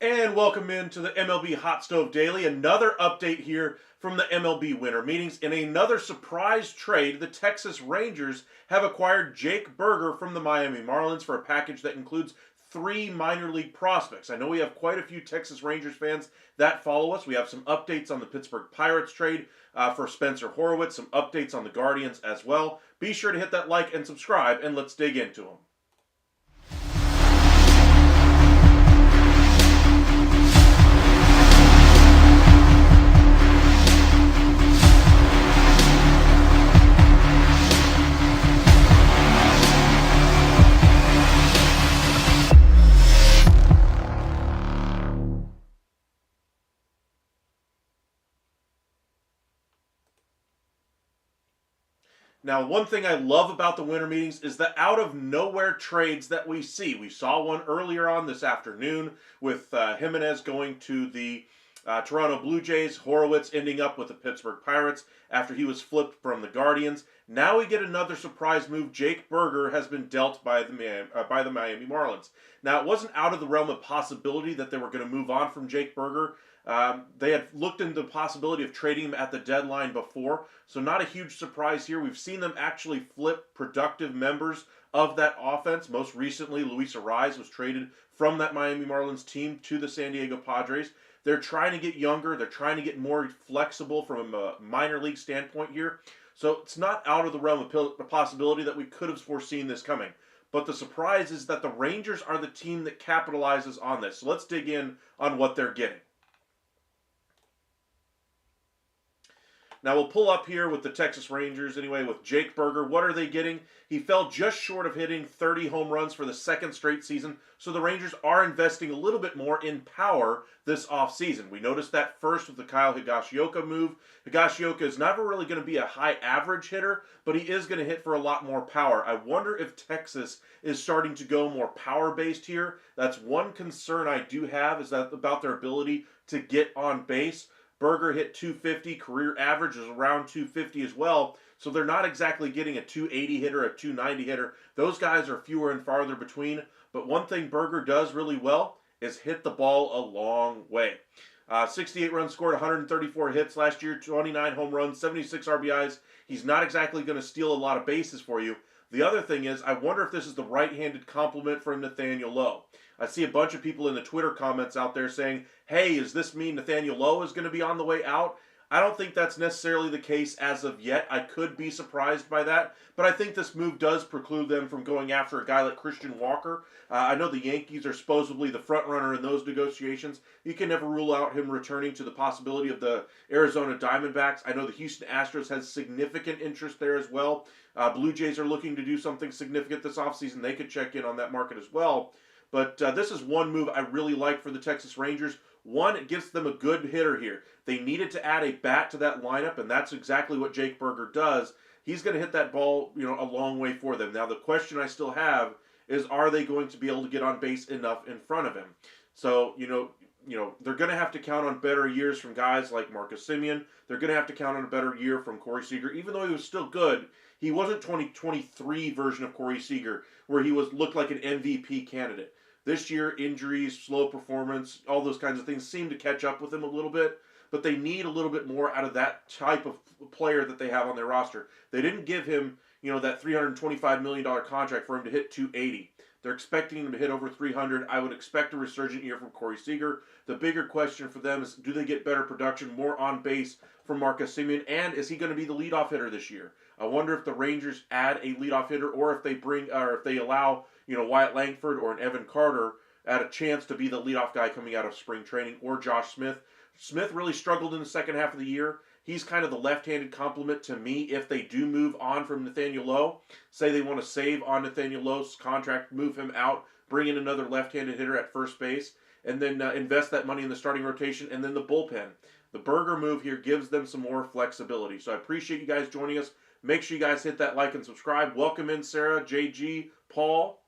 And welcome into the MLB Hot Stove Daily. Another update here from the MLB winter meetings. In another surprise trade, the Texas Rangers have acquired Jake Burger from the Miami Marlins for a package that includes 3 minor league prospects. I know we have quite a few Texas Rangers fans that follow us. We have some updates on the Pittsburgh Pirates trade for Spencer Horwitz, some updates on the Guardians as well. Be sure to hit that like and subscribe, and let's dig into them. Now, one thing I love about the winter meetings is the out-of-nowhere trades that we see. We saw one earlier on this afternoon with Jimenez going to the Toronto Blue Jays, Horowitz ending up with the Pittsburgh Pirates after he was flipped from the Guardians. Now we get another surprise move. Jake Burger has been dealt by the Miami Marlins. Now, it wasn't out of the realm of possibility that they were going to move on from Jake Burger. They had looked into the possibility of trading him at the deadline before, so not a huge surprise here. We've seen them actually flip productive members of that offense. Most recently, Luis Arraez was traded from that Miami Marlins team to the San Diego Padres. They're trying to get younger. They're trying to get more flexible from a minor league standpoint here. So it's not out of the realm of the possibility that we could have foreseen this coming. But the surprise is that the Rangers are the team that capitalizes on this. So let's dig in on what they're getting. Now we'll pull up here with the Texas Rangers anyway with Jake Burger. What are they getting? He fell just short of hitting 30 home runs for the second straight season. So the Rangers are investing a little bit more in power this offseason. We noticed that first with the Kyle Higashioka move. Higashioka is never really going to be a high average hitter, but he is going to hit for a lot more power. I wonder if Texas is starting to go more power-based here. That's one concern I do have, is that about their ability to get on base. Berger hit 250. Career average is around 250 as well. So they're not exactly getting a 280 hitter, a 290 hitter. Those guys are fewer and farther between. But one thing Berger does really well is hit the ball a long way. 68 runs scored, 134 hits last year, 29 home runs, 76 RBIs. He's not exactly going to steal a lot of bases for you. The other thing is, I wonder if this is the right-handed complement for Nathaniel Lowe. I see a bunch of people in the Twitter comments out there saying, hey, does this mean Nathaniel Lowe is going to be on the way out? I don't think that's necessarily the case as of yet. I could be surprised by that, but I think this move does preclude them from going after a guy like Christian Walker. I know the Yankees are supposedly the front runner in those negotiations. You can never rule out him returning to the possibility of the Arizona Diamondbacks. I know the Houston Astros has significant interest there as well. Blue Jays are looking to do something significant this offseason. They could check in on that market as well. But this is one move I really like for the Texas Rangers. One, it gives them a good hitter here. They needed to add a bat to that lineup, and that's exactly what Jake Berger does. He's going to hit that ball, a long way for them. Now, the question I still have is, are they going to be able to get on base enough in front of him? So, they're going to have to count on better years from guys like Marcus Semien. They're going to have to count on a better year from Corey Seager. Even though he was still good, he wasn't 2023 version of Corey Seager, where he looked like an MVP candidate. This year, injuries, slow performance, all those kinds of things seem to catch up with him a little bit, but they need a little bit more out of that type of player that they have on their roster. They didn't give him, that $325 million contract for him to hit 280. They're expecting him to hit over 300. I would expect a resurgent year from Corey Seager. The bigger question for them is, do they get better production, more on base from Marcus Semien, and is he going to be the leadoff hitter this year? I wonder if the Rangers add a leadoff hitter, or if they allow Wyatt Langford or an Evan Carter at a chance to be the leadoff guy coming out of spring training, or Josh Smith. Smith really struggled in the second half of the year. He's kind of the left-handed complement to me if they do move on from Nathaniel Lowe. Say they want to save on Nathaniel Lowe's contract, move him out, bring in another left-handed hitter at first base, and then invest that money in the starting rotation and then the bullpen. The Berger move here gives them some more flexibility. So I appreciate you guys joining us. Make sure you guys hit that like and subscribe. Welcome in Sarah, JG, Paul.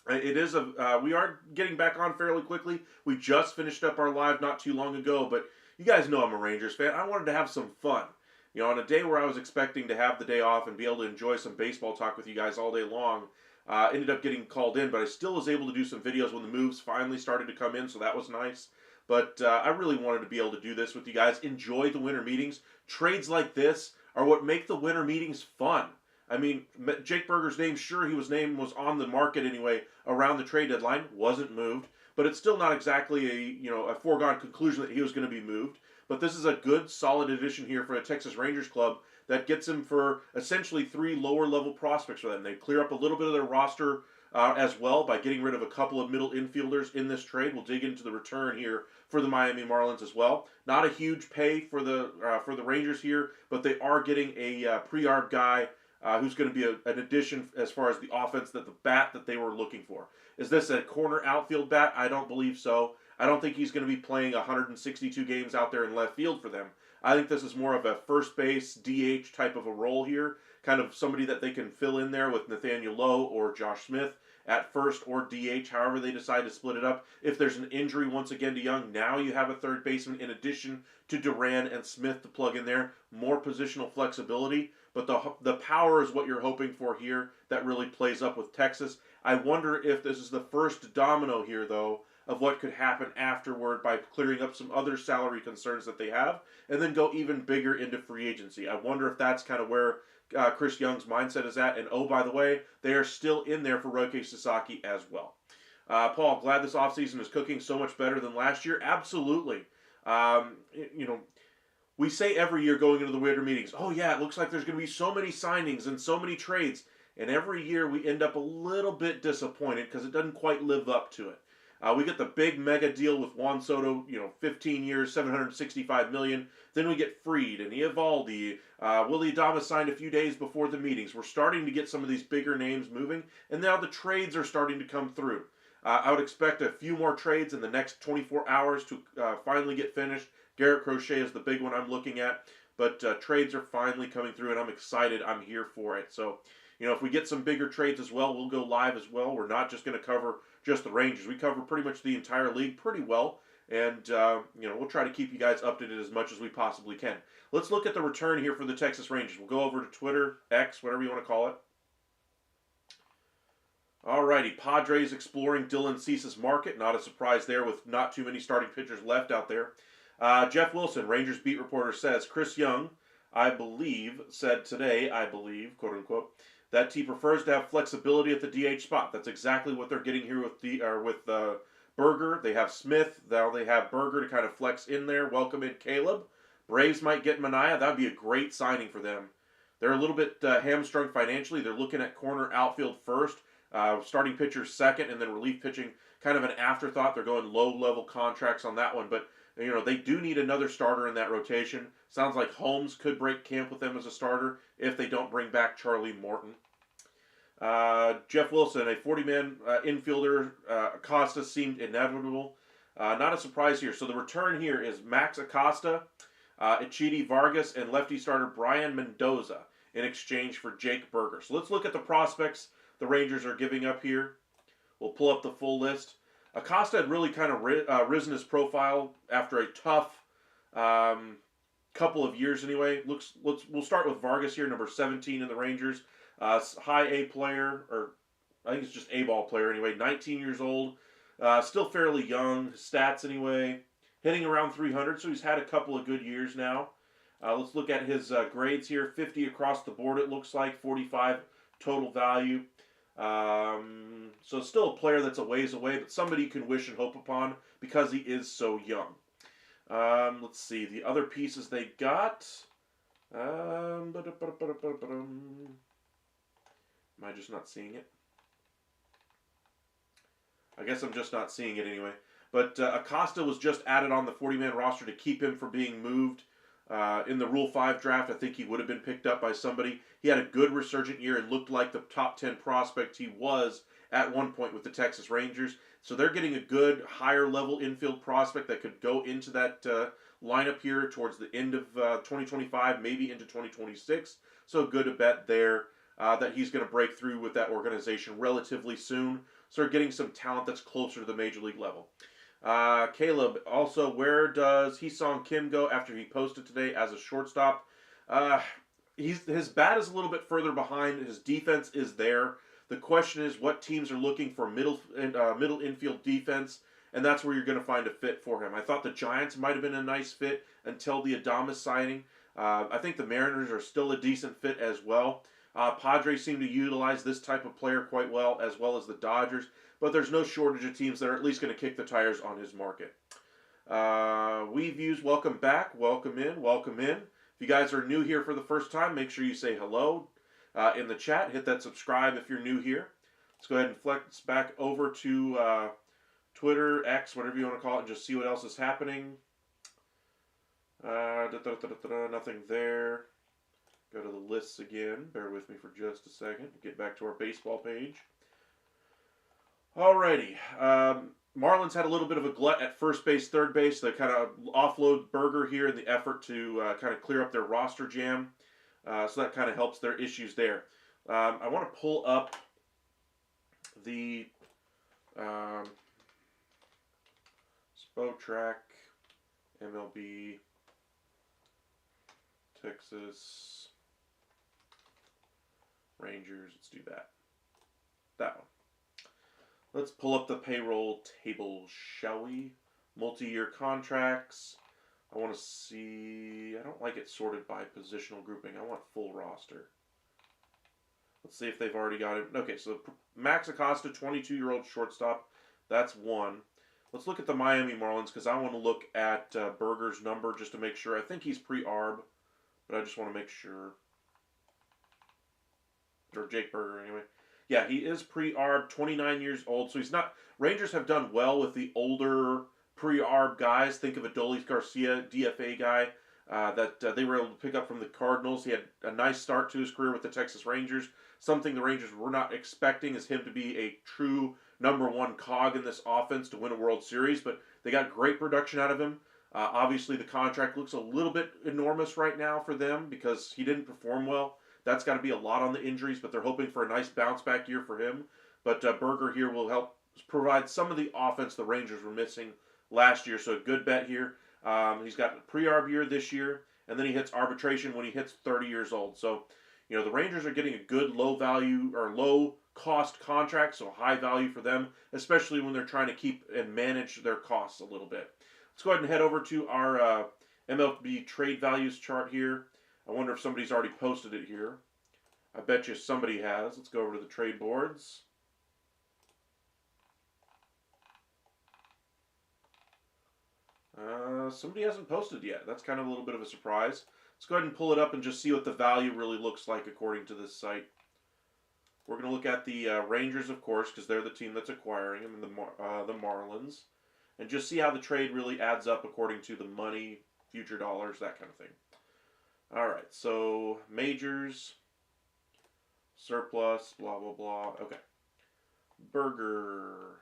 We are getting back on fairly quickly. We just finished up our live not too long ago, but you guys know I'm a Rangers fan. I wanted to have some fun. On a day where I was expecting to have the day off and be able to enjoy some baseball talk with you guys all day long, ended up getting called in, but I still was able to do some videos when the moves finally started to come in, so that was nice. But I really wanted to be able to do this with you guys. Enjoy the winter meetings. Trades like this are what make the winter meetings fun. I mean, Jake Berger's name, sure, his name was on the market anyway around the trade deadline, wasn't moved, but it's still not exactly a foregone conclusion that he was going to be moved. But this is a good, solid addition here for a Texas Rangers club that gets him for essentially 3 lower-level prospects for them. They clear up a little bit of their roster as well by getting rid of a couple of middle infielders in this trade. We'll dig into the return here for the Miami Marlins as well. Not a huge pay for the Rangers here, but they are getting a pre-arb guy who's going to be an addition as far as the offense, the bat that they were looking for. Is this a corner outfield bat? I don't believe so. I don't think he's going to be playing 162 games out there in left field for them. I think this is more of a first base DH type of a role here, kind of somebody that they can fill in there with Nathaniel Lowe or Josh Smith at first or DH, however they decide to split it up. If there's an injury once again to Young, now you have a third baseman in addition to Duran and Smith to plug in there. More positional flexibility, but the power is what you're hoping for here that really plays up with Texas. I wonder if this is the first domino here, though, of what could happen afterward by clearing up some other salary concerns that they have, and then go even bigger into free agency. I wonder if that's kind of where Chris Young's mindset is at. And oh, by the way, they are still in there for Roque Sasaki as well. Paul, glad this offseason is cooking so much better than last year. Absolutely. We say every year going into the winter meetings, oh yeah, it looks like there's going to be so many signings and so many trades. And every year we end up a little bit disappointed because it doesn't quite live up to it. We get the big mega deal with Juan Soto, 15 years, $765 million. Then we get Fried and Eovaldi. Willie Adames signed a few days before the meetings. We're starting to get some of these bigger names moving, and now the trades are starting to come through. I would expect a few more trades in the next 24 hours to finally get finished. Garrett Crochet is the big one I'm looking at, but trades are finally coming through, and I'm excited. I'm here for it. So, if we get some bigger trades as well, we'll go live as well. We're not just going to cover just the Rangers. We cover pretty much the entire league pretty well. And, we'll try to keep you guys updated as much as we possibly can. Let's look at the return here for the Texas Rangers. We'll go over to Twitter, X, whatever you want to call it. Alrighty, Padres exploring Dylan Cease's market. Not a surprise there with not too many starting pitchers left out there. Jeff Wilson, Rangers beat reporter, says Chris Young, I believe, said today, quote unquote, that he prefers to have flexibility at the DH spot. That's exactly what they're getting here with Berger. They have Smith. Now they have Berger to kind of flex in there. Welcome in Caleb. Braves might get Manaea. That would be a great signing for them. They're a little bit hamstrung financially. They're looking at corner outfield first. Starting pitcher second, and then relief pitching kind of an afterthought. They're going low-level contracts on that one, but they do need another starter in that rotation. Sounds like Holmes could break camp with them as a starter if they don't bring back Charlie Morton. Jeff Wilson, a 40-man infielder, Acosta seemed inevitable. Not a surprise here. So the return here is Max Acosta, Ichidi Vargas, and lefty starter Brian Mendoza in exchange for Jake Berger. So let's look at the prospects the Rangers are giving up here. We'll pull up the full list. Acosta had really kind of risen his profile after a tough couple of years anyway. We'll start with Vargas here, number 17 in the Rangers. High A player, or I think it's just A-ball player anyway. 19 years old. Still fairly young. Stats anyway. Hitting around 300, so he's had a couple of good years now. Let's look at his grades here. 50 across the board it looks like. 45 total value. So still a player that's a ways away, but somebody you can wish and hope upon because he is so young. Let's see. The other pieces they got. Am I just not seeing it? I guess I'm just not seeing it anyway. But Acosta was just added on the 40-man roster to keep him from being moved. In the Rule 5 draft, I think he would have been picked up by somebody. He had a good resurgent year and looked like the top 10 prospect he was at one point with the Texas Rangers. So they're getting a good, higher-level infield prospect that could go into that lineup here towards the end of 2025, maybe into 2026. So good a bet there that he's going to break through with that organization relatively soon. So they're getting some talent that's closer to the major league level. Caleb, also, where does Hee-Sung Kim go after he posted today as a shortstop? His bat is a little bit further behind. His defense is there. The question is what teams are looking for middle infield defense, and that's where you're going to find a fit for him. I thought the Giants might have been a nice fit until the Adames signing. I think the Mariners are still a decent fit as well. Padres seem to utilize this type of player quite well as the Dodgers. But there's no shortage of teams that are at least going to kick the tires on his market. WeViews, welcome back. Welcome in. Welcome in. If you guys are new here for the first time, make sure you say hello in the chat. Hit that subscribe if you're new here. Let's go ahead and flex back over to Twitter, X, whatever you want to call it, and just see what else is happening. Nothing there. Go to the lists again. Bear with me for just a second. Get back to our baseball page. Alrighty. Marlins had a little bit of a glut at first base, third base. They kind of offload Berger here in the effort to kind of clear up their roster jam. So that kind of helps their issues there. I want to pull up the Spotrac MLB Texas Rangers. Let's do that. That one. Let's pull up the payroll table, shall we? Multi-year contracts. I want to see... I don't like it sorted by positional grouping. I want full roster. Let's see if they've already got it. Okay, so Max Acosta, 22-year-old shortstop. That's one. Let's look at the Miami Marlins because I want to look at Berger's number just to make sure. I think he's pre-ARB, but I just want to make sure. Or Jake Berger, anyway. Yeah, he is pre-ARB, 29 years old. So he's not... Rangers have done well with the older pre-ARB guys. Think of Adolis Garcia, DFA guy, that they were able to pick up from the Cardinals. He had a nice start to his career with the Texas Rangers. Something the Rangers were not expecting is him to be a true number one cog in this offense to win a World Series. But they got great production out of him. Obviously, the contract looks a little bit enormous right now for them because he didn't perform well. That's got to be a lot on the injuries, but they're hoping for a nice bounce-back year for him. But Berger here will help provide some of the offense the Rangers were missing last year, so a good bet here. He's got a pre-arb year this year, and then he hits arbitration when he hits 30 years old. So, the Rangers are getting a good low value or low cost contract, so high value for them, especially when they're trying to keep and manage their costs a little bit. Let's go ahead and head over to our MLB trade values chart here. I wonder if somebody's already posted it here. I bet you somebody has. Let's go over to the trade boards. Somebody hasn't posted yet. That's kind of a little bit of a surprise. Let's go ahead and pull it up and just see what the value really looks like according to this site. We're going to look at the Rangers, of course, because they're the team that's acquiring him, and the Marlins, and just see how the trade really adds up according to the money, future dollars, that kind of thing. All right, so majors, surplus, blah, blah, blah. Okay. Burger.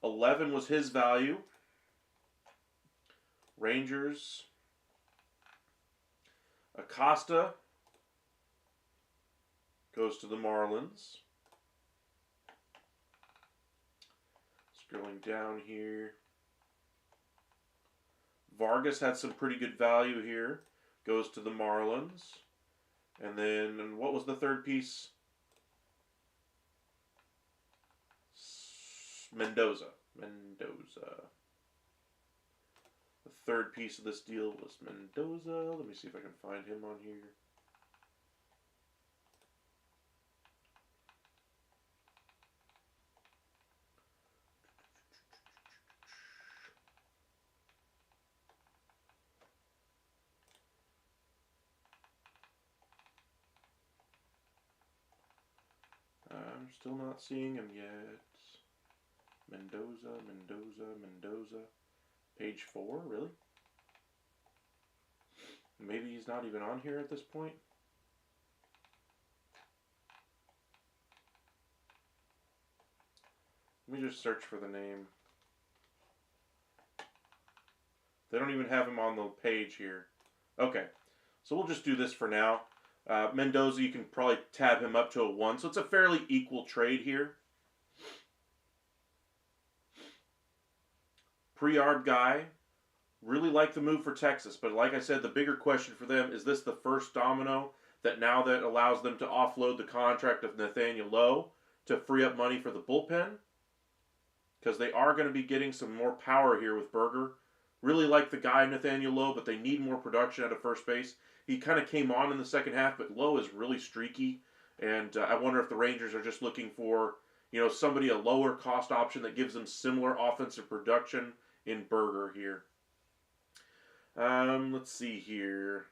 11 was his value. Rangers. Acosta goes to the Marlins. Scrolling down here. Vargas had some pretty good value here. Goes to the Marlins. And then, what was the third piece? Mendoza. The third piece of this deal was Mendoza. Let me see if I can find him on here. I'm still not seeing him yet. Mendoza. Page 4, really? Maybe he's not even on here at this point. Let me just search for the name. They don't even have him on the page here. Okay, so we'll just do this for now. Mendoza, you can probably tab him up to a 1, so it's a fairly equal trade here. Pre-arb guy, really like the move for Texas, but like I said, the bigger question for them is this the first domino that allows them to offload the contract of Nathaniel Lowe to free up money for the bullpen? Because they are going to be getting some more power here with Berger. Really like the guy Nathaniel Lowe, but they need more production at a first base. He kind of came on in the second half, but Lowe is really streaky, and I wonder if the Rangers are just looking for somebody, a lower cost option that gives them similar offensive production in Berger here. Let's see here.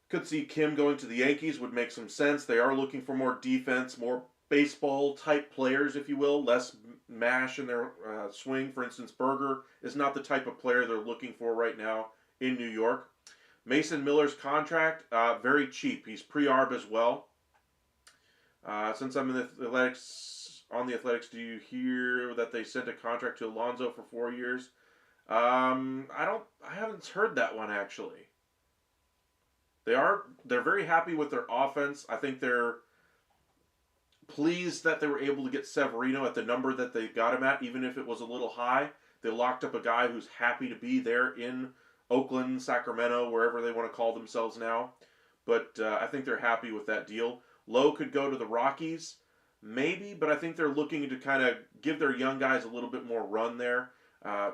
Could see Kim going to the Yankees would make some sense. They are looking for more defense, more baseball type players, if you will, less mash in their swing. For instance, Berger is not the type of player they're looking for right now in New York. Mason Miller's contract, very cheap. He's pre-arb as well. Since I'm in on the Athletics, do you hear that they sent a contract to Alonso for 4 years? I haven't heard that one actually. They're very happy with their offense. I think they're pleased that they were able to get Severino at the number that they got him at, even if it was a little high. They locked up a guy who's happy to be there in Oakland, Sacramento, wherever they want to call themselves now. But I think they're happy with that deal. Lowe could go to the Rockies, maybe, but I think they're looking to kind of give their young guys a little bit more run there.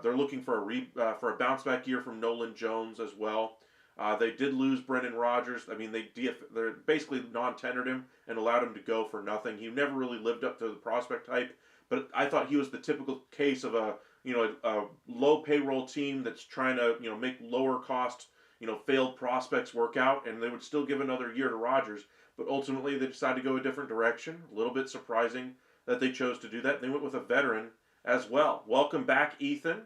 They're looking for a bounce back year from Nolan Jones as well. They did lose Brendan Rodgers. I mean, they're basically non-tendered him and allowed him to go for nothing. He never really lived up to the prospect type, but I thought he was the typical case of a low payroll team that's trying to make lower cost failed prospects work out, and they would still give another year to Rodgers. But ultimately, they decided to go a different direction. A little bit surprising that they chose to do that. They went with a veteran as well. Welcome back, Ethan.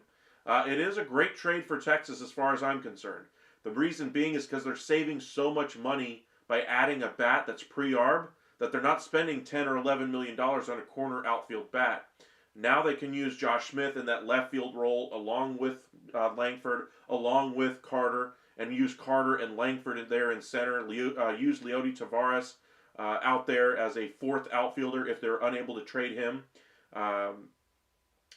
It is a great trade for Texas as far as I'm concerned. The reason being is because they're saving so much money by adding a bat that's pre-arb that they're not spending $10 or $11 million on a corner outfield bat. Now they can use Josh Smith in that left field role along with Langford, along with Carter, and use Carter and Langford there in center. Use Leody Taveras out there as a fourth outfielder if they're unable to trade him. Um,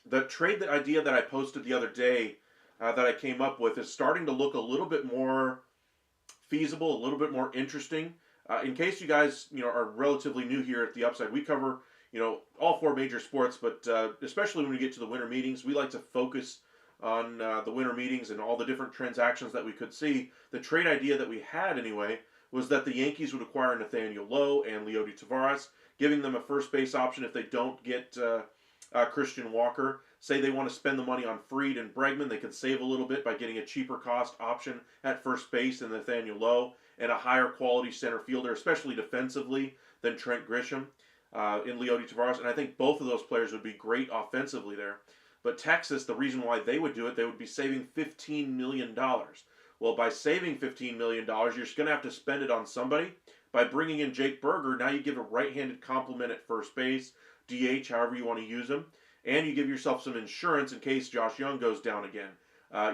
the trade idea that I posted the other day that I came up with is starting to look a little bit more feasible, a little bit more interesting. In case you guys, are relatively new here at the Upside, we cover, all four major sports, but especially when we get to the winter meetings, we like to focus on the winter meetings and all the different transactions that we could see. The trade idea that we had, anyway, was that the Yankees would acquire Nathaniel Lowe and Leody Taveras, giving them a first base option if they don't get Christian Walker. Say they want to spend the money on Fried and Bregman, they could save a little bit by getting a cheaper cost option at first base than Nathaniel Lowe and a higher quality center fielder, especially defensively, than Trent Grisham in Leody Taveras. And I think both of those players would be great offensively there. But Texas, the reason why they would do it, they would be saving $15 million. Well, by saving $15 million, you're just going to have to spend it on somebody. By bringing in Jake Burger, now you give a right-handed complement at first base, DH, however you want to use him, and you give yourself some insurance in case Josh Young goes down again.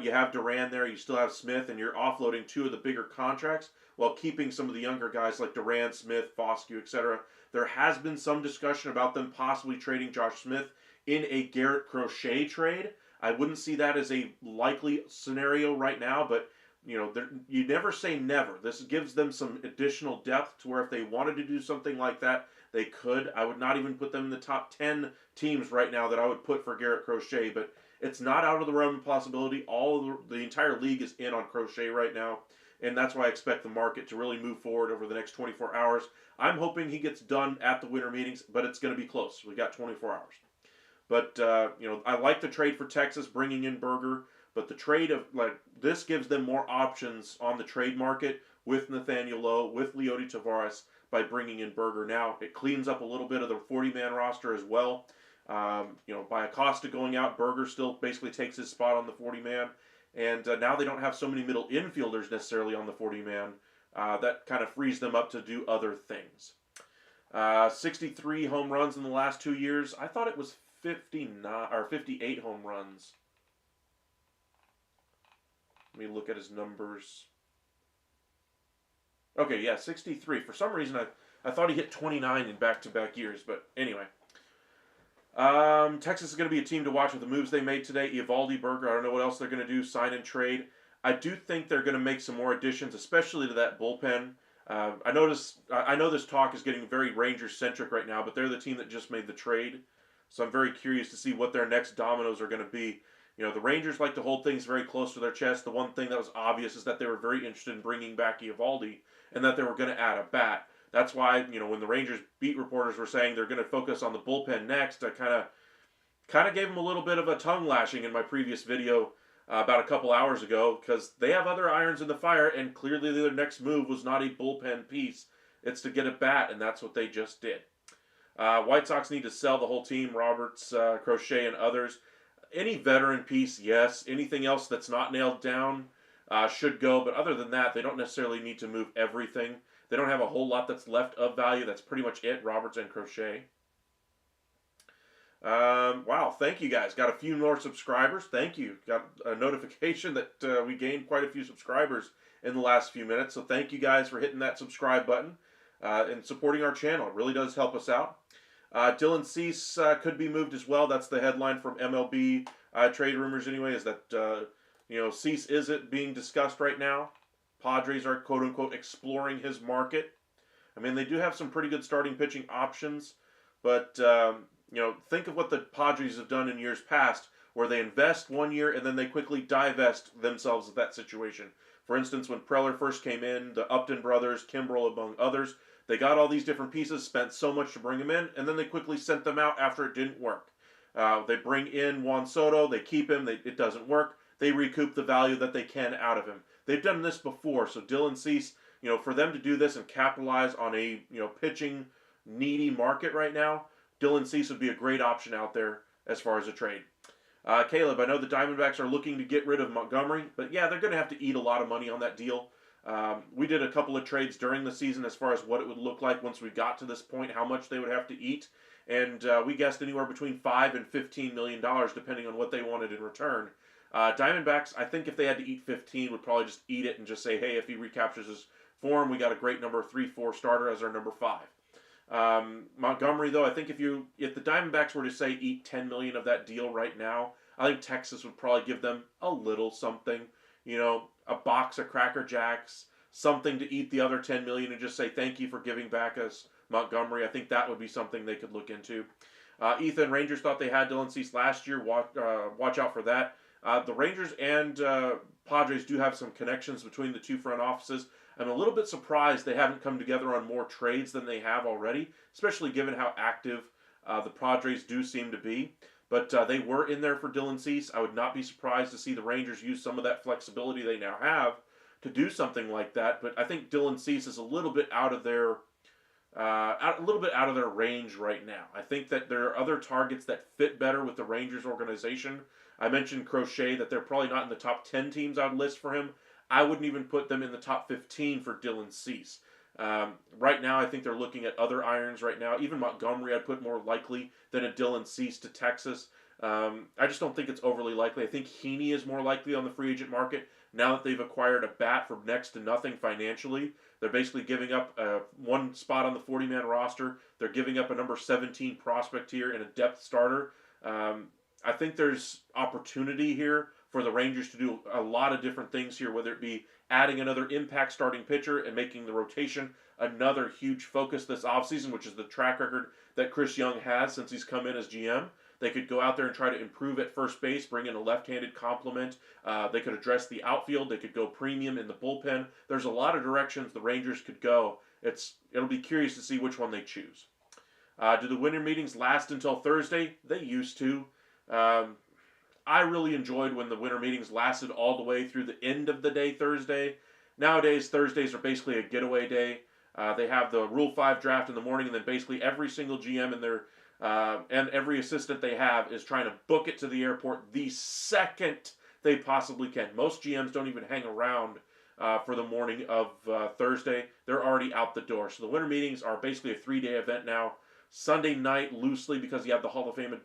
You have Duran there, you still have Smith, and you're offloading two of the bigger contracts while keeping some of the younger guys like Duran, Smith, Foscue, etc. There has been some discussion about them possibly trading Josh Smith in a Garrett Crochet trade. I wouldn't see that as a likely scenario right now, but you never say never. This gives them some additional depth to where if they wanted to do something like that, they could. I would not even put them in the top 10 teams right now that I would put for Garrett Crochet, but it's not out of the realm of possibility. The entire league is in on Crochet right now, and that's why I expect the market to really move forward over the next 24 hours. I'm hoping he gets done at the winter meetings, but it's going to be close. We got 24 hours. But, I like the trade for Texas, bringing in Berger, but the trade of, this gives them more options on the trade market with Nathaniel Lowe, with Leody Taveras, by bringing in Berger. Now, it cleans up a little bit of the 40-man roster as well. By Acosta going out, Berger still basically takes his spot on the 40-man. And now they don't have so many middle infielders necessarily on the 40-man. That kind of frees them up to do other things. 63 home runs in the last 2 years. I thought it was 59 or 58 home runs. Let me look at his numbers. Okay, yeah, 63. For some reason, I thought he hit 29 in back-to-back years, but anyway. Texas is going to be a team to watch with the moves they made today. Eovaldi, Berger, I don't know what else they're going to do, sign and trade. I do think they're going to make some more additions, especially to that bullpen. I know this talk is getting very Rangers-centric right now, but they're the team that just made the trade. So I'm very curious to see what their next dominoes are going to be. The Rangers like to hold things very close to their chest. The one thing that was obvious is that they were very interested in bringing back Eovaldi and that they were going to add a bat. That's why, when the Rangers beat reporters were saying they're going to focus on the bullpen next, I kind of gave them a little bit of a tongue lashing in my previous video about a couple hours ago, because they have other irons in the fire, and clearly their next move was not a bullpen piece. It's to get a bat, and that's what they just did. White Sox need to sell the whole team, Roberts, Crochet, and others. Any veteran piece, yes. Anything else that's not nailed down should go, but other than that, they don't necessarily need to move everything. They don't have a whole lot that's left of value. That's pretty much it, Roberts and Crochet. Wow, thank you guys. Got a few more subscribers. Thank you. Got a notification that we gained quite a few subscribers in the last few minutes. So thank you guys for hitting that subscribe button and supporting our channel. It really does help us out. Dylan Cease could be moved as well. That's the headline from MLB trade rumors anyway, is that, Cease isn't being discussed right now. Padres are, quote-unquote, exploring his market. I mean, they do have some pretty good starting pitching options, but, think of what the Padres have done in years past, where they invest 1 year and then they quickly divest themselves of that situation. For instance, when Preller first came in, the Upton brothers, Kimbrel among others, they got all these different pieces, spent so much to bring them in, and then they quickly sent them out after it didn't work. They bring in Juan Soto, they keep him, it doesn't work, they recoup the value that they can out of him. They've done this before, so Dylan Cease, for them to do this and capitalize on a, pitching needy market right now, Dylan Cease would be a great option out there as far as a trade. Caleb, I know the Diamondbacks are looking to get rid of Montgomery, but yeah, they're going to have to eat a lot of money on that deal. We did a couple of trades during the season as far as what it would look like once we got to this point, how much they would have to eat, and we guessed anywhere between $5 and $15 million depending on what they wanted in return. Diamondbacks, I think if they had to eat 15, would probably just eat it and just say, hey, if he recaptures his form, we got a great number 3-4 starter as our number 5. Montgomery, though, I think if the Diamondbacks were to say eat $10 million of that deal right now, I think Texas would probably give them a little something, a box of Cracker Jacks, something to eat the other $10 million and just say thank you for giving back us Montgomery. I think that would be something they could look into. Ethan, Rangers thought they had Dylan Cease last year. Watch out for that. The Rangers and Padres do have some connections between the two front offices. I'm a little bit surprised they haven't come together on more trades than they have already, especially given how active the Padres do seem to be. But they were in there for Dylan Cease. I would not be surprised to see the Rangers use some of that flexibility they now have to do something like that. But I think Dylan Cease is a little bit out of their range right now. I think that there are other targets that fit better with the Rangers organization. I mentioned Crochet, that they're probably not in the top 10 teams I'd list for him. I wouldn't even put them in the top 15 for Dylan Cease. Right now, I think they're looking at other irons right now. Even Montgomery, I'd put more likely than a Dylan Cease to Texas. I just don't think it's overly likely. I think Heaney is more likely on the free agent market now that they've acquired a bat for next to nothing financially. They're basically giving up one spot on the 40-man roster. They're giving up a number 17 prospect here and a depth starter. I think there's opportunity here for the Rangers to do a lot of different things here, whether it be adding another impact starting pitcher and making the rotation another huge focus this offseason, which is the track record that Chris Young has since he's come in as GM. They could go out there and try to improve at first base, bring in a left-handed complement. They could address the outfield. They could go premium in the bullpen. There's a lot of directions the Rangers could go. It'll be curious to see which one they choose. Do the winter meetings last until Thursday? They used to. I really enjoyed when the winter meetings lasted all the way through the end of the day Thursday. Nowadays, Thursdays are basically a getaway day. They have the Rule 5 draft in the morning, and then basically every single GM in their and every assistant they have is trying to book it to the airport the second they possibly can. Most GMs don't even hang around for the morning of Thursday. They're already out the door. So the winter meetings are basically a 3-day event now. Sunday night loosely because you have the Hall of Fame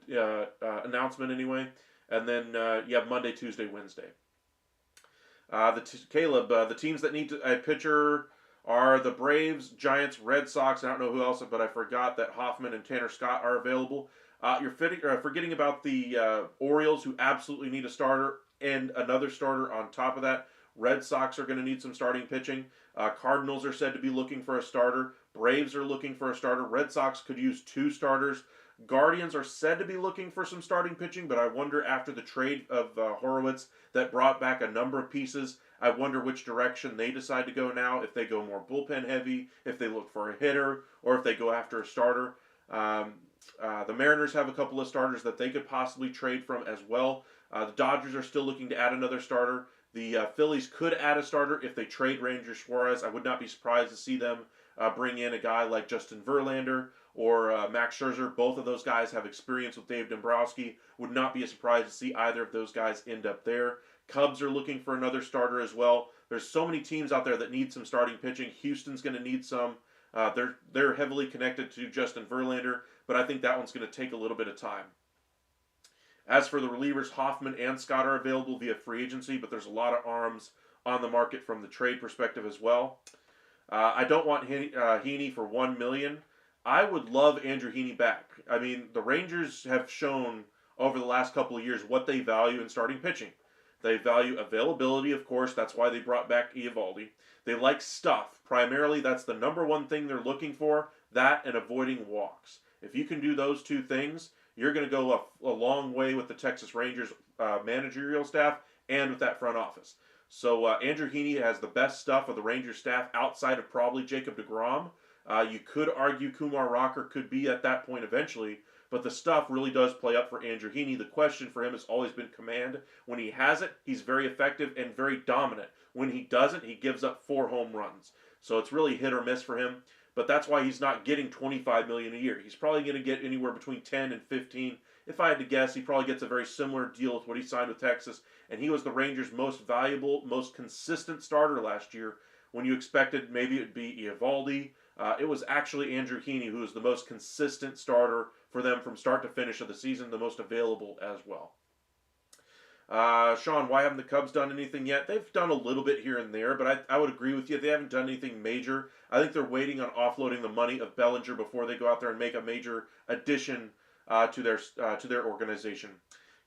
announcement anyway. And then you have Monday, Tuesday, Wednesday. Caleb, the teams that need a pitcher are the Braves, Giants, Red Sox. I don't know who else, but I forgot that Hoffman and Tanner Scott are available. You're forgetting about the Orioles, who absolutely need a starter and another starter on top of that. Red Sox are going to need some starting pitching. Cardinals are said to be looking for a starter. Braves are looking for a starter. Red Sox could use 2 starters. Guardians are said to be looking for some starting pitching, but I wonder after the trade of Horowitz that brought back a number of pieces, I wonder which direction they decide to go now, if they go more bullpen heavy, if they look for a hitter, or if they go after a starter. The Mariners have a couple of starters that they could possibly trade from as well. The Dodgers are still looking to add another starter. The Phillies could add a starter if they trade Ranger Suarez. I would not be surprised to see them bring in a guy like Justin Verlander or Max Scherzer. Both of those guys have experience with Dave Dombrowski. Would not be a surprise to see either of those guys end up there. Cubs are looking for another starter as well. There's so many teams out there that need some starting pitching. Houston's going to need some. They're heavily connected to Justin Verlander, but I think that one's going to take a little bit of time. As for the relievers, Hoffman and Scott are available via free agency, but there's a lot of arms on the market from the trade perspective as well. I don't want Heaney for $1 million. I would love Andrew Heaney back. I mean, the Rangers have shown over the last couple of years what they value in starting pitching. They value availability, of course. That's why they brought back Eovaldi. They like stuff. Primarily, that's the number one thing they're looking for, that and avoiding walks. If you can do those two things, you're going to go a long way with the Texas Rangers managerial staff and with that front office. So Andrew Heaney has the best stuff of the Rangers staff outside of probably Jacob deGrom. You could argue Kumar Rocker could be at that point eventually, but the stuff really does play up for Andrew Heaney. The question for him has always been command. When he has it, he's very effective and very dominant. When he doesn't, he gives up 4 home runs. So it's really hit or miss for him. But that's why he's not getting $25 million a year. He's probably going to get anywhere between 10 and 15. If I had to guess, he probably gets a very similar deal with what he signed with Texas. And he was the Rangers' most valuable, most consistent starter last year. When you expected maybe it would be Eovaldi, it was actually Andrew Heaney who was the most consistent starter for them from start to finish of the season, the most available as well. Sean, why haven't the Cubs done anything yet? They've done a little bit here and there, but I would agree with you. They haven't done anything major. I think they're waiting on offloading the money of Bellinger before they go out there and make a major addition to their organization.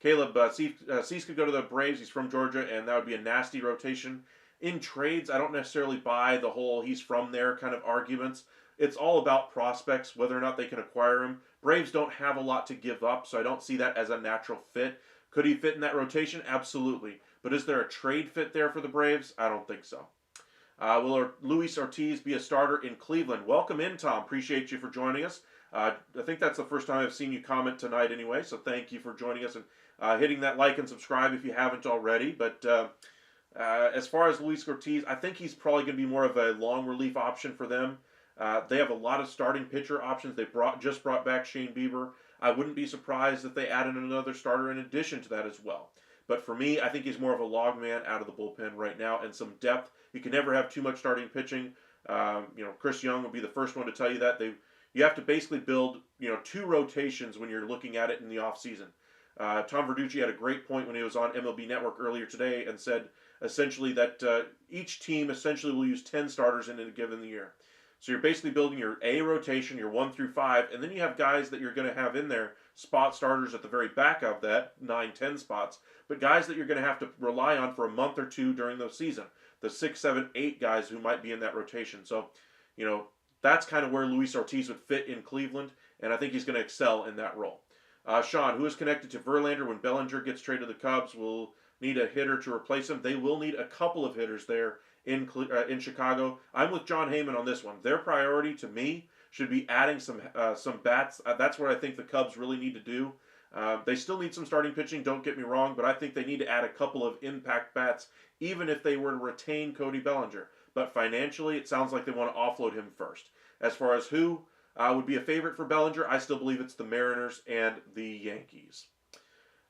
Caleb Cease could go to the Braves. He's from Georgia, and that would be a nasty rotation. In trades, I don't necessarily buy the whole he's from there kind of arguments. It's all about prospects, whether or not they can acquire him. Braves don't have a lot to give up, so I don't see that as a natural fit. Could he fit in that rotation? Absolutely. But is there a trade fit there for the Braves? I don't think so. Will Luis Ortiz be a starter in Cleveland? Welcome in, Tom. Appreciate you for joining us. I think that's the first time I've seen you comment tonight anyway, so thank you for joining us and hitting that like and subscribe if you haven't already. But as far as Luis Ortiz, I think he's probably going to be more of a long relief option for them. They have a lot of starting pitcher options. They just brought back Shane Bieber. I wouldn't be surprised if they added another starter in addition to that as well. But for me, I think he's more of a log man out of the bullpen right now and some depth. You can never have too much starting pitching. Chris Young will be the first one to tell you that. You have to basically build 2 rotations when you're looking at it in the offseason. Tom Verducci had a great point when he was on MLB Network earlier today and said essentially that each team essentially will use 10 starters in a given year. So you're basically building your A rotation, your 1 through 5, and then you have guys that you're going to have in there, spot starters at the very back of that, 9, 10 spots, but guys that you're going to have to rely on for a month or two during the season. The 6, 7, 8 guys who might be in that rotation. So, that's kind of where Luis Ortiz would fit in Cleveland, and I think he's going to excel in that role. Sean, who is connected to Verlander when Bellinger gets traded to the Cubs, will need a hitter to replace him. They will need a couple of hitters there in Chicago. I'm with John Heyman on this one. Their priority, to me, should be adding some bats. That's what I think the Cubs really need to do. They still need some starting pitching, don't get me wrong, but I think they need to add a couple of impact bats, even if they were to retain Cody Bellinger. But financially, it sounds like they want to offload him first. As far as who would be a favorite for Bellinger, I still believe it's the Mariners and the Yankees.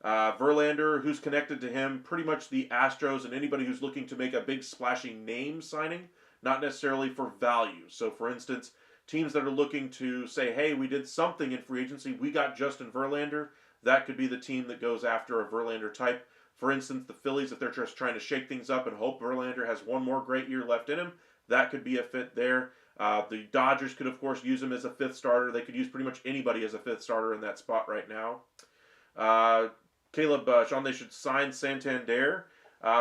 Verlander, who's connected to him, pretty much the Astros and anybody who's looking to make a big splashy name signing, not necessarily for value. So, for instance, teams that are looking to say, hey, we did something in free agency, we got Justin Verlander, that could be the team that goes after a Verlander type. For instance, the Phillies, if they're just trying to shake things up and hope Verlander has one more great year left in him, that could be a fit there. The Dodgers could, of course, use him as a 5th starter. They could use pretty much anybody as a 5th starter in that spot right now. Caleb, Sean, they should sign Santander.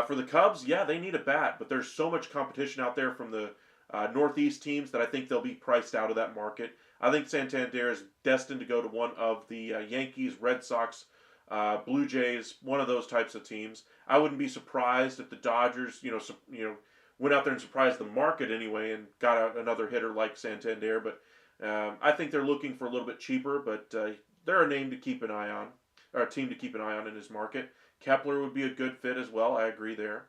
For the Cubs, yeah, they need a bat, but there's so much competition out there from the Northeast teams that I think they'll be priced out of that market. I think Santander is destined to go to one of the Yankees, Red Sox, Blue Jays, one of those types of teams. I wouldn't be surprised if the Dodgers, went out there and surprised the market anyway and got another hitter like Santander. But I think they're looking for a little bit cheaper, but they're a name to keep an eye on, or a team to keep an eye on in his market. Kepler would be a good fit as well. I agree there.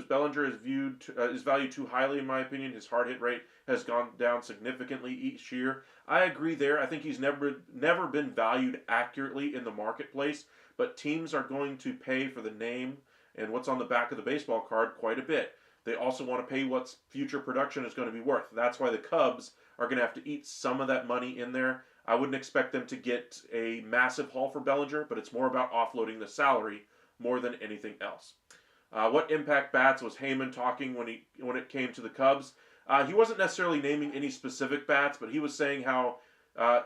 Bellinger is valued too highly in my opinion. His hard hit rate has gone down significantly each year. I agree there. I think he's never been valued accurately in the marketplace, but teams are going to pay for the name and what's on the back of the baseball card quite a bit. They also want to pay what future production is going to be worth. That's why the Cubs are going to have to eat some of that money in there. I wouldn't expect them to get a massive haul for Bellinger, but it's more about offloading the salary more than anything else. What impact bats was Heyman talking when it came to the Cubs? He wasn't necessarily naming any specific bats, but he was saying how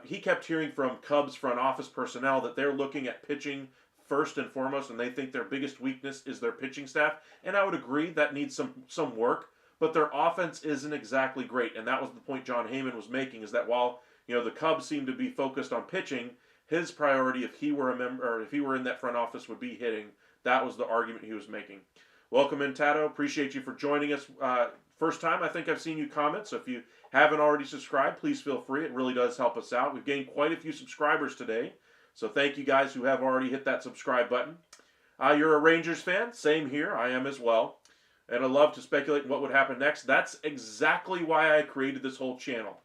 he kept hearing from Cubs front office personnel that they're looking at pitching first and foremost, and they think their biggest weakness is their pitching staff. And I would agree that needs some work, but their offense isn't exactly great. And that was the point John Heyman was making, is that while the Cubs seem to be focused on pitching, his priority, if he were a member or if he were in that front office, would be hitting. That was the argument he was making. Welcome in, Tato. Appreciate you for joining us. First time I think I've seen you comment, so if you haven't already subscribed, please feel free. It really does help us out. We've gained quite a few subscribers today, so thank you guys who have already hit that subscribe button. You're a Rangers fan? Same here. I am as well. And I love to speculate what would happen next. That's exactly why I created this whole channel.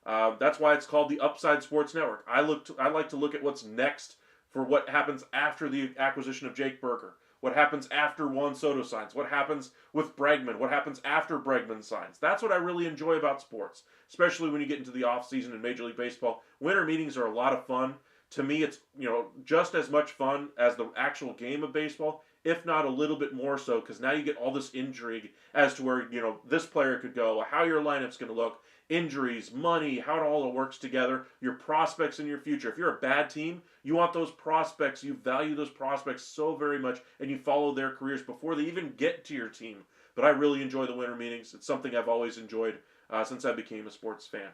That's why it's called the Upside Sports Network. I like to look at what's next for what happens after the acquisition of Jake Burger. What happens after Juan Soto signs? What happens with Bregman? What happens after Bregman signs? That's what I really enjoy about sports, especially when you get into the offseason in Major League Baseball. Winter meetings are a lot of fun. To me, it's just as much fun as the actual game of baseball, if not a little bit more so, because now you get all this intrigue as to where this player could go, how your lineup's going to look, injuries, money, how it all works together, your prospects in your future. If you're a bad team, you want those prospects, you value those prospects so very much, and you follow their careers before they even get to your team. But I really enjoy the winter meetings. It's something I've always enjoyed since I became a sports fan.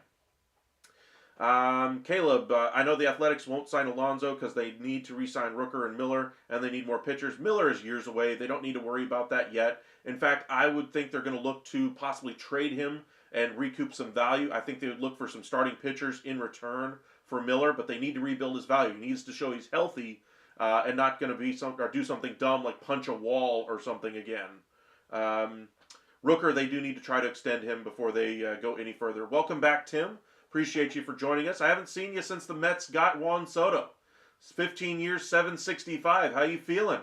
Caleb, I know the Athletics won't sign Alonso because they need to re-sign Rooker and Miller, and they need more pitchers. Miller is years away. They don't need to worry about that yet. In fact, I would think they're going to look to possibly trade him and recoup some value. I think they would look for some starting pitchers in return for Miller, but they need to rebuild his value. He needs to show he's healthy and not going to be or do something dumb like punch a wall or something again. Rooker, they do need to try to extend him before they go any further. Welcome back, Tim. Appreciate you for joining us. I haven't seen you since the Mets got Juan Soto. It's 15 years, 765. How you feeling?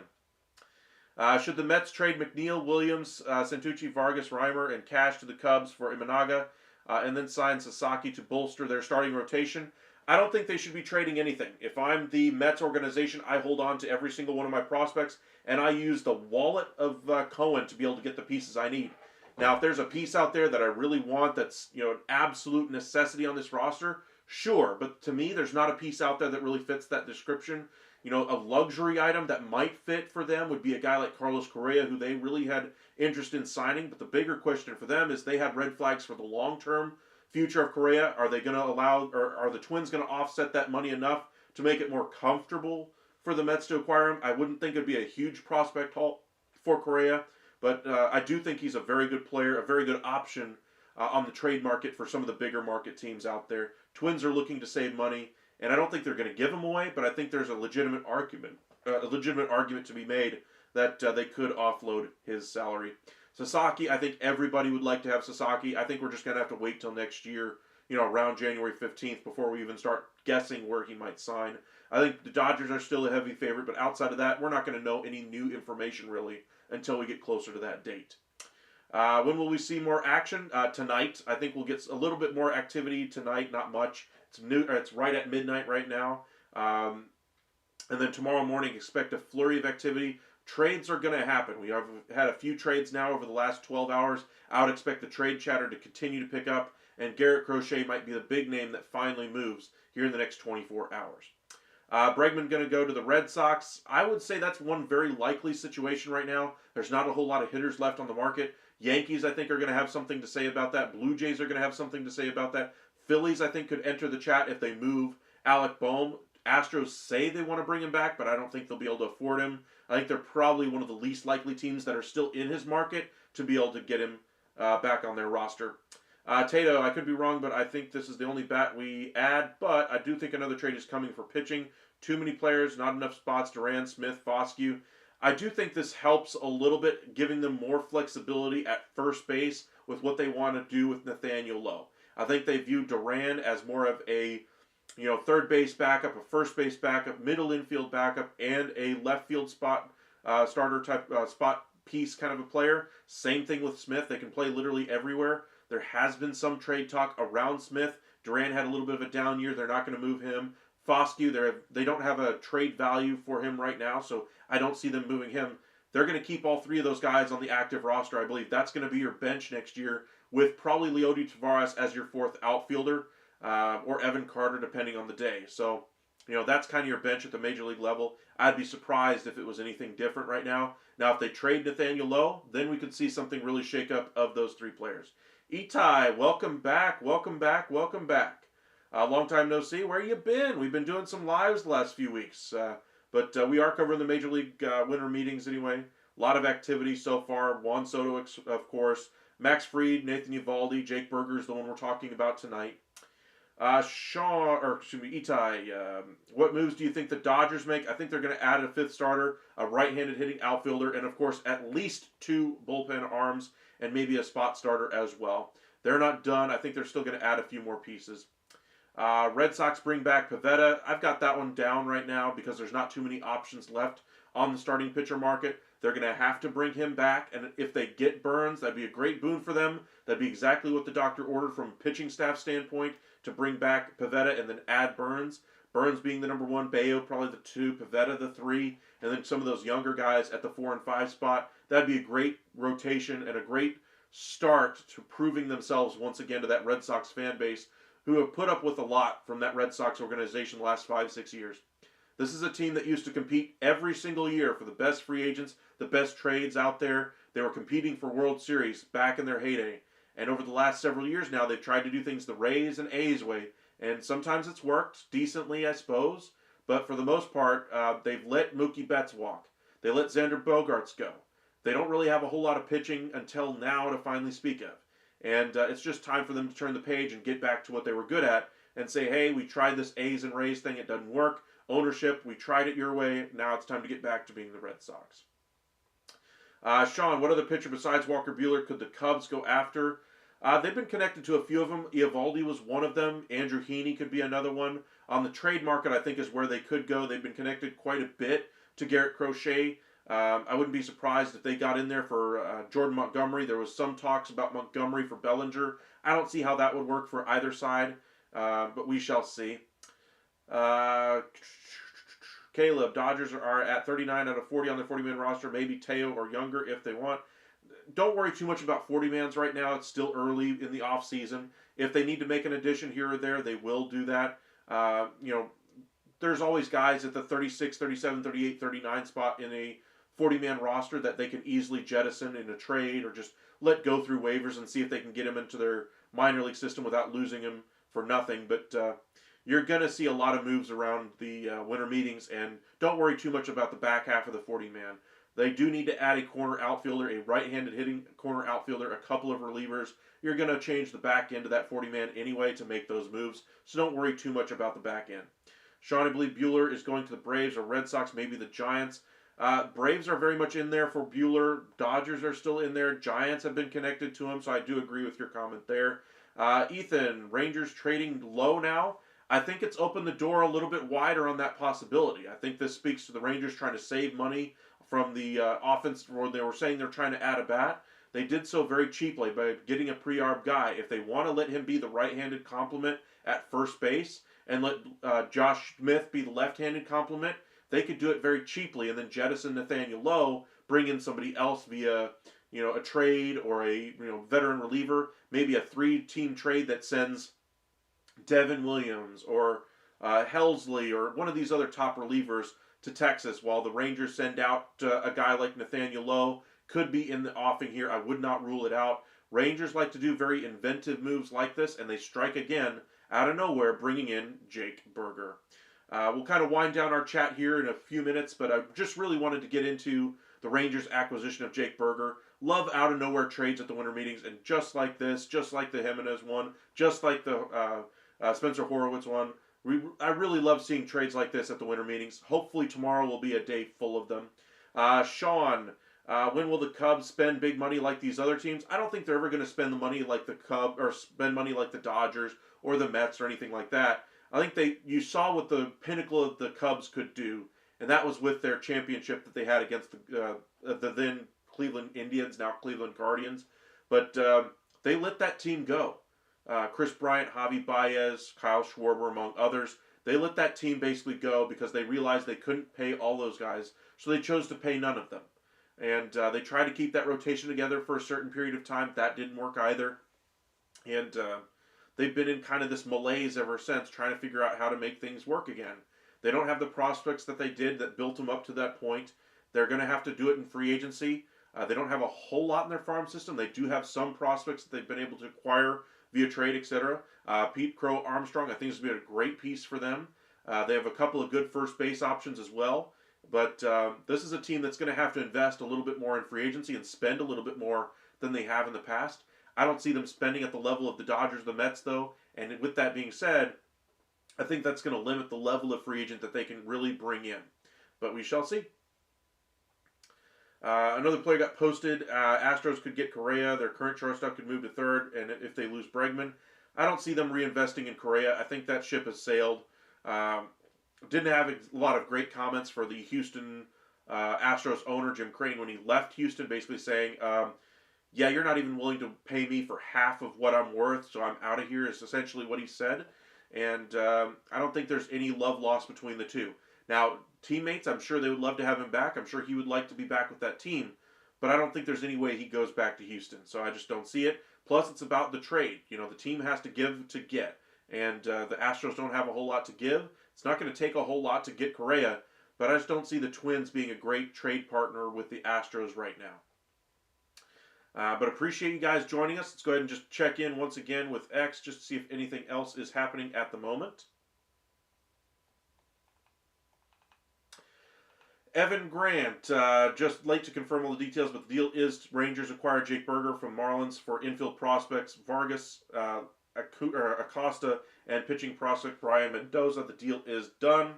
Should the Mets trade McNeil, Williams, Santucci, Vargas, Reimer, and Cash to the Cubs for Imanaga, and then sign Sasaki to bolster their starting rotation? I don't think they should be trading anything. If I'm the Mets organization, I hold on to every single one of my prospects, and I use the wallet of Cohen to be able to get the pieces I need. Now, if there's a piece out there that I really want that's an absolute necessity on this roster, sure. But to me, there's not a piece out there that really fits that description. A luxury item that might fit for them would be a guy like Carlos Correa, who they really had interest in signing. But the bigger question for them is they had red flags for the long-term future of Correa. Are they going to allow, or are the Twins going to offset that money enough to make it more comfortable for the Mets to acquire him? I wouldn't think it'd be a huge prospect haul for Correa. But I do think he's a very good player, a very good option on the trade market for some of the bigger market teams out there. Twins are looking to save money, and I don't think they're going to give him away, but I think there's a legitimate argument to be made that they could offload his salary. Sasaki, I think everybody would like to have Sasaki. I think we're just going to have to wait till next year, around January 15th before we even start guessing where he might sign. I think the Dodgers are still a heavy favorite, but outside of that, we're not going to know any new information really until we get closer to that date. When will we see more action? Tonight. I think we'll get a little bit more activity tonight, not much. It's right at midnight right now. And then tomorrow morning, expect a flurry of activity. Trades are going to happen. We have had a few trades now over the last 12 hours. I would expect the trade chatter to continue to pick up, and Garrett Crochet might be the big name that finally moves here in the next 24 hours. Bregman going to go to the Red Sox. I would say that's one very likely situation right now. There's not a whole lot of hitters left on the market. Yankees, I think, are going to have something to say about that. Blue Jays are going to have something to say about that. Phillies, I think, could enter the chat if they move Alec Boehm. Astros say they want to bring him back, but I don't think they'll be able to afford him. I think they're probably one of the least likely teams that are still in his market to be able to get him back on their roster. Tato, I could be wrong, but I think this is the only bat we add. But I do think another trade is coming for pitching. Too many players, not enough spots. Duran, Smith, Foscue. I do think this helps a little bit, giving them more flexibility at first base with what they want to do with Nathaniel Lowe. I think they view Duran as more of a third base backup, a first base backup, middle infield backup, and a left field spot starter type spot piece kind of a player. Same thing with Smith. They can play literally everywhere. There has been some trade talk around Smith. Duran had a little bit of a down year. They're not going to move him. Foscue, they don't have a trade value for him right now, so I don't see them moving him. They're going to keep all three of those guys on the active roster. I believe that's going to be your bench next year, with probably Leody Taveras as your fourth outfielder, or Evan Carter, depending on the day. So, that's kind of your bench at the major league level. I'd be surprised if it was anything different right now. Now, if they trade Nathaniel Lowe, then we could see something really shake up of those three players. Itai, welcome back, welcome back, welcome back. Long time no see. Where you been? We've been doing some lives the last few weeks. But we are covering the Major League winter meetings anyway. A lot of activity so far. Juan Soto, of course. Max Fried, Nathan Eovaldi, Jake Berger's the one we're talking about tonight. Itai, what moves do you think the Dodgers make? I think they're going to add a fifth starter, a right-handed hitting outfielder, and of course at least 2 bullpen arms and maybe a spot starter as well. They're not done. I think they're still going to add a few more pieces. Red Sox bring back Pivetta. I've got that one down right now because there's not too many options left on the starting pitcher market. They're going to have to bring him back, and if they get Burns, that'd be a great boon for them. That'd be exactly what the doctor ordered from a pitching staff standpoint, to bring back Pivetta and then add Burns. Burns being the number 1, Bayo probably the 2, Pivetta the 3, and then some of those younger guys at the 4 and 5 spot. That'd be a great rotation and a great start to proving themselves once again to that Red Sox fan base who have put up with a lot from that Red Sox organization the last 5-6 years. This is a team that used to compete every single year for the best free agents, the best trades out there. They were competing for World Series back in their heyday. And over the last several years now, they've tried to do things the Rays and A's way. And sometimes it's worked decently, I suppose. But for the most part, they've let Mookie Betts walk. They let Xander Bogaerts go. They don't really have a whole lot of pitching until now to finally speak of. And it's just time for them to turn the page and get back to what they were good at and say, hey, we tried this A's and Rays thing. It doesn't work. Ownership, we tried it your way. Now it's time to get back to being the Red Sox. Sean, what other pitcher besides Walker Buehler could the Cubs go after? They've been connected to a few of them. Eovaldi was one of them. Andrew Heaney could be another one. On the trade market, I think is where they could go. They've been connected quite a bit to Garrett Crochet. I wouldn't be surprised if they got in there for Jordan Montgomery. There was some talks about Montgomery for Bellinger. I don't see how that would work for either side, but we shall see. Caleb, Dodgers are at 39 out of 40 on their 40-man roster. Maybe Teo or younger if they want. Don't worry too much about 40-mans right now. It's still early in the offseason. If they need to make an addition here or there, they will do that. There's always guys at the 36, 37, 38, 39 spot in a 40-man roster that they can easily jettison in a trade or just let go through waivers and see if they can get him into their minor league system without losing him for nothing. But you're going to see a lot of moves around the winter meetings, and don't worry too much about the back half of the 40-man. They do need to add a corner outfielder, a right-handed hitting corner outfielder, a couple of relievers. You're going to change the back end of that 40-man anyway to make those moves, so don't worry too much about the back end. Sean, I believe Buehler is going to the Braves or Red Sox, maybe the Giants. Braves are very much in there for Buehler. Dodgers are still in there. Giants have been connected to him, so I do agree with your comment there. Ethan, Rangers trading low now. I think it's opened the door a little bit wider on that possibility. I think this speaks to the Rangers trying to save money from the offense where they were saying they're trying to add a bat. They did so very cheaply by getting a pre-arb guy. If they want to let him be the right-handed complement at first base and let Josh Smith be the left-handed complement, they could do it very cheaply and then jettison Nathaniel Lowe, bring in somebody else via a trade or a veteran reliever, maybe a 3-team trade that sends Devin Williams or Helsley or one of these other top relievers to Texas while the Rangers send out a guy like Nathaniel Lowe. Could be in the offing here. I would not rule it out. Rangers like to do very inventive moves like this, and they strike again out of nowhere, bringing in Jake Burger. We'll kind of wind down our chat here in a few minutes, but I just really wanted to get into the Rangers' acquisition of Jake Burger. Love out of nowhere trades at the winter meetings, and just like this, just like the Jimenez one, just like the Spencer Horowitz one, I really love seeing trades like this at the winter meetings. Hopefully tomorrow will be a day full of them. Sean, when will the Cubs spend big money like these other teams? I don't think they're ever going to spend the money like the Cubs or spend money like the Dodgers or the Mets or anything like that. I think you saw what the pinnacle of the Cubs could do, and that was with their championship that they had against the then Cleveland Indians, now Cleveland Guardians. But they let that team go. Chris Bryant, Javi Baez, Kyle Schwarber, among others. They let that team basically go because they realized they couldn't pay all those guys, so they chose to pay none of them. And they tried to keep that rotation together for a certain period of time. That didn't work either. And they've been in kind of this malaise ever since, trying to figure out how to make things work again. They don't have the prospects that they did that built them up to that point. They're going to have to do it in free agency. They don't have a whole lot in their farm system. They do have some prospects that they've been able to acquire via trade, etc. Pete Crow Armstrong, I think, has been a great piece for them. They have a couple of good first base options as well. But this is a team that's going to have to invest a little bit more in free agency and spend a little bit more than they have in the past. I don't see them spending at the level of the Dodgers, the Mets, though. And with that being said, I think that's going to limit the level of free agent that they can really bring in. But we shall see. Another player got posted. Astros could get Correa. Their current shortstop could move to third, and if they lose Bregman, I don't see them reinvesting in Correa. I think that ship has sailed. Didn't have a lot of great comments for the Houston Astros owner, Jim Crane, when he left Houston, basically saying, yeah, you're not even willing to pay me for half of what I'm worth, so I'm out of here, is essentially what he said. and I don't think there's any love lost between the two. Now, teammates, I'm sure they would love to have him back. I'm sure he would like to be back with that team, but I don't think there's any way he goes back to Houston. So I just don't see it. Plus, it's about the trade. You know, the team has to give to get, and the Astros don't have a whole lot to give. It's not going to take a whole lot to get Correa, but I just don't see the Twins being a great trade partner with the Astros right now. But appreciate you guys joining us. Let's go ahead and just check in once again with X just to see if anything else is happening at the moment. Evan Grant, just late to confirm all the details, but the deal is Rangers acquire Jake Berger from Marlins for infield prospects Vargas, Acosta, and pitching prospect Brian Mendoza. The deal is done.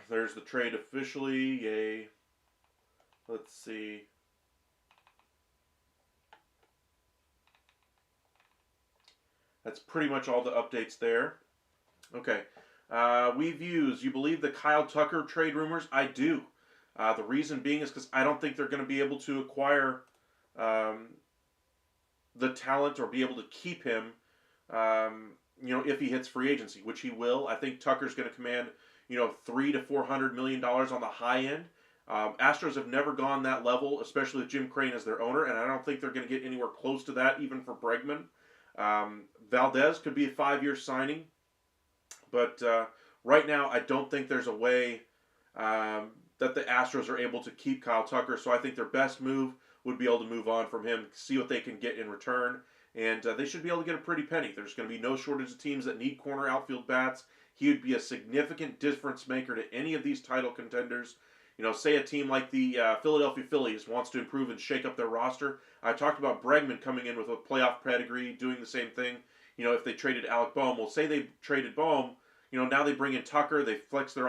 There's the trade officially. Yay. Let's see. That's pretty much all the updates there. Okay. We views. You believe the Kyle Tucker trade rumors? I do. The reason being is because I don't think they're going to be able to acquire the talent or be able to keep him, if he hits free agency, which he will. I think Tucker's going to command, $300 to $400 million on the high end. Astros have never gone that level, especially with Jim Crane as their owner, and I don't think they're going to get anywhere close to that, even for Bregman. Valdez could be a 5-year signing, but right now I don't think there's a way that the Astros are able to keep Kyle Tucker, so I think their best move would be able to move on from him, see what they can get in return, and they should be able to get a pretty penny. There's going to be no shortage of teams that need corner outfield bats. He would be a significant difference maker to any of these title contenders. Say a team like the Philadelphia Phillies wants to improve and shake up their roster. I talked about Bregman coming in with a playoff pedigree, doing the same thing. If they traded Alec Boehm, well, say they traded Boehm, now they bring in Tucker, they flex their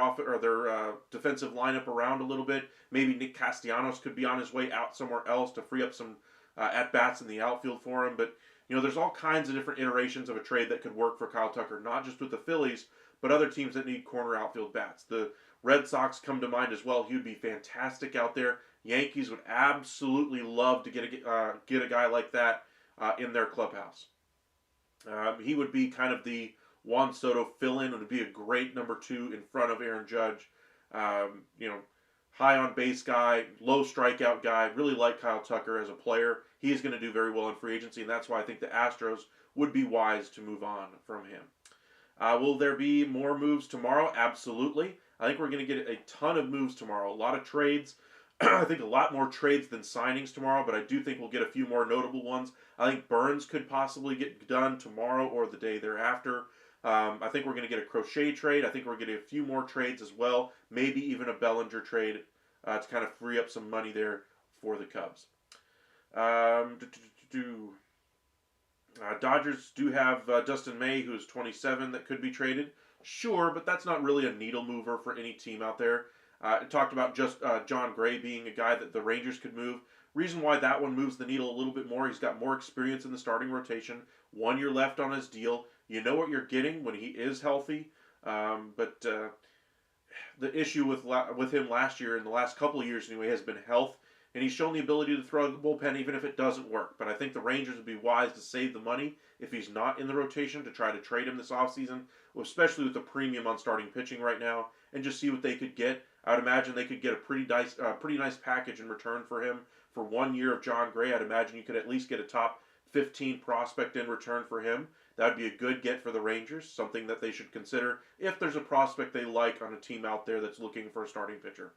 defensive lineup around a little bit. Maybe Nick Castellanos could be on his way out somewhere else to free up some at-bats in the outfield for him. But, there's all kinds of different iterations of a trade that could work for Kyle Tucker, not just with the Phillies, but other teams that need corner outfield bats. The Red Sox come to mind as well. He would be fantastic out there. Yankees would absolutely love to get a guy like that in their clubhouse. He would be kind of the Juan Soto fill-in. Would be a great number 2 in front of Aaron Judge. High on base guy, low strikeout guy. Really like Kyle Tucker as a player. He is going to do very well in free agency, and that's why I think the Astros would be wise to move on from him. Will there be more moves tomorrow? Absolutely. I think we're going to get a ton of moves tomorrow. A lot of trades. I think a lot more trades than signings tomorrow, but I do think we'll get a few more notable ones. I think Burns could possibly get done tomorrow or the day thereafter. I think we're going to get a Crochet trade. I think we're going to get a few more trades as well. Maybe even a Bellinger trade to kind of free up some money there for the Cubs. Dodgers do have Dustin May, who's 27, that could be traded. Sure, but that's not really a needle mover for any team out there. It talked about just John Gray being a guy that the Rangers could move. Reason why that one moves the needle a little bit more, he's got more experience in the starting rotation. 1 year left on his deal. You know what you're getting when he is healthy. But the issue with him last year, in the last couple of years anyway, has been health. And he's shown the ability to throw the bullpen even if it doesn't work. But I think the Rangers would be wise to save the money if he's not in the rotation to try to trade him this offseason, especially with the premium on starting pitching right now, and just see what they could get. I would imagine they could get a pretty nice package in return for him. For 1 year of John Gray, I'd imagine you could at least get a top 15 prospect in return for him. That would be a good get for the Rangers, something that they should consider if there's a prospect they like on a team out there that's looking for a starting pitcher.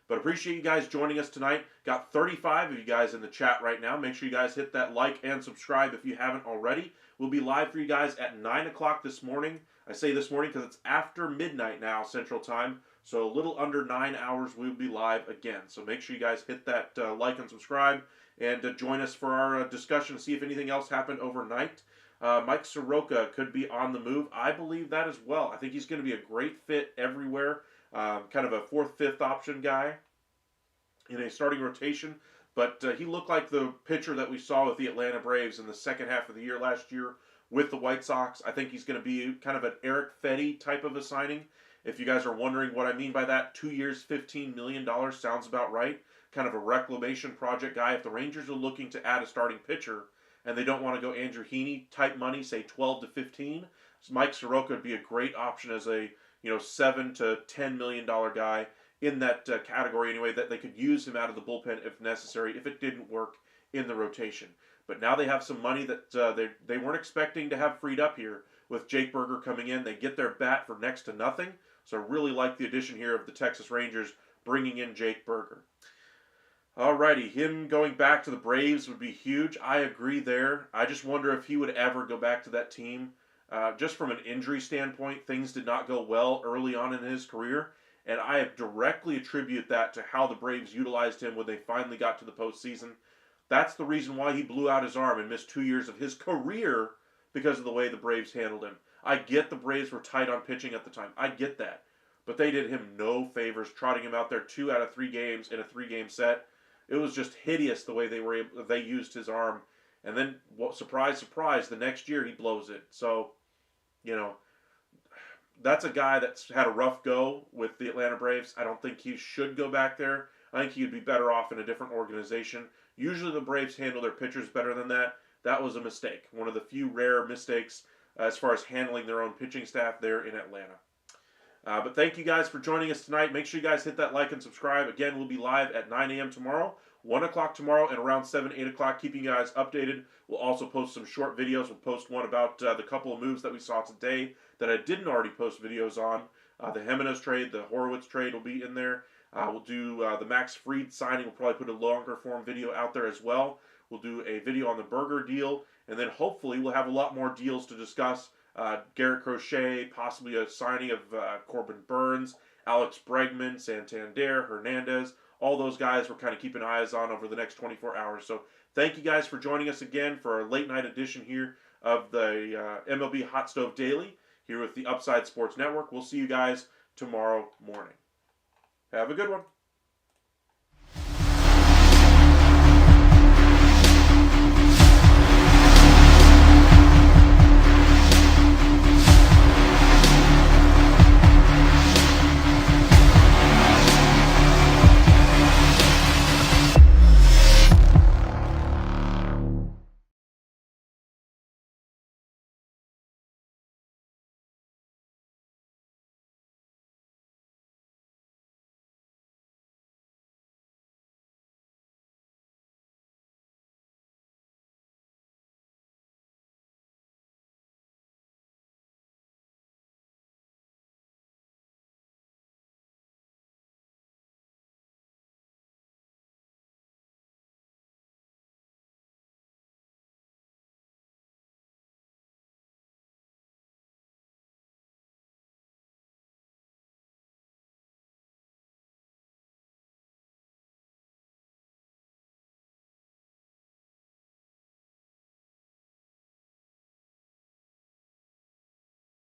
But appreciate you guys joining us tonight. Got 35 of you guys in the chat right now. Make sure you guys hit that like and subscribe if you haven't already. We'll be live for you guys at 9 o'clock this morning. I say this morning because it's after midnight now, Central Time. So a little under 9 hours, we'll be live again. So make sure you guys hit that like and subscribe and join us for our discussion to see if anything else happened overnight. Mike Soroka could be on the move. I believe that as well. I think he's going to be a great fit everywhere. Kind of a 4th, 5th option guy in a starting rotation. But he looked like the pitcher that we saw with the Atlanta Braves in the second half of the year last year with the White Sox. I think he's going to be kind of an Eric Fetty type of a signing. If you guys are wondering what I mean by that, 2 years, $15 million sounds about right. Kind of a reclamation project guy. If the Rangers are looking to add a starting pitcher and they don't want to go Andrew Heaney type money, say 12 to 15, Mike Soroka would be a great option as a $7 to $10 million guy in that category anyway, that they could use him out of the bullpen if necessary, if it didn't work in the rotation. But now they have some money that they weren't expecting to have freed up here with Jake Burger coming in. They get their bat for next to nothing. So I really like the addition here of the Texas Rangers bringing in Jake Burger. Alrighty, him going back to the Braves would be huge. I agree there. I just wonder if he would ever go back to that team. Just from an injury standpoint, things did not go well early on in his career, and I have directly attribute that to how the Braves utilized him when they finally got to the postseason. That's the reason why he blew out his arm and missed 2 years of his career, because of the way the Braves handled him. I get the Braves were tight on pitching at the time. I get that. But they did him no favors, trotting him out there 2 out of 3 games in a 3-game set. It was just hideous the way they used his arm. And then, surprise, surprise, the next year he blows it. So, that's a guy that's had a rough go with the Atlanta Braves. I don't think he should go back there. I think he would be better off in a different organization. Usually the Braves handle their pitchers better than that. That was a mistake. One of the few rare mistakes as far as handling their own pitching staff there in Atlanta. But thank you guys for joining us tonight. Make sure you guys hit that like and subscribe. Again, we'll be live at 9 a.m. tomorrow, 1 o'clock tomorrow, and around 7, 8 o'clock, keeping you guys updated. We'll also post some short videos. We'll post one about the couple of moves that we saw today that I didn't already post videos on. The Jimenez trade, the Horowitz trade will be in there. We'll do the Max Fried signing. We'll probably put a longer form video out there as well. We'll do a video on the Burger deal, and then hopefully we'll have a lot more deals to discuss. Garrett Crochet, possibly a signing of Corbin Burns, Alex Bregman, Santander, Hernandez. All those guys we're kind of keeping eyes on over the next 24 hours. So thank you guys for joining us again for our late night edition here of the MLB Hot Stove Daily here with the Upside Sports Network. We'll see you guys tomorrow morning. Have a good one.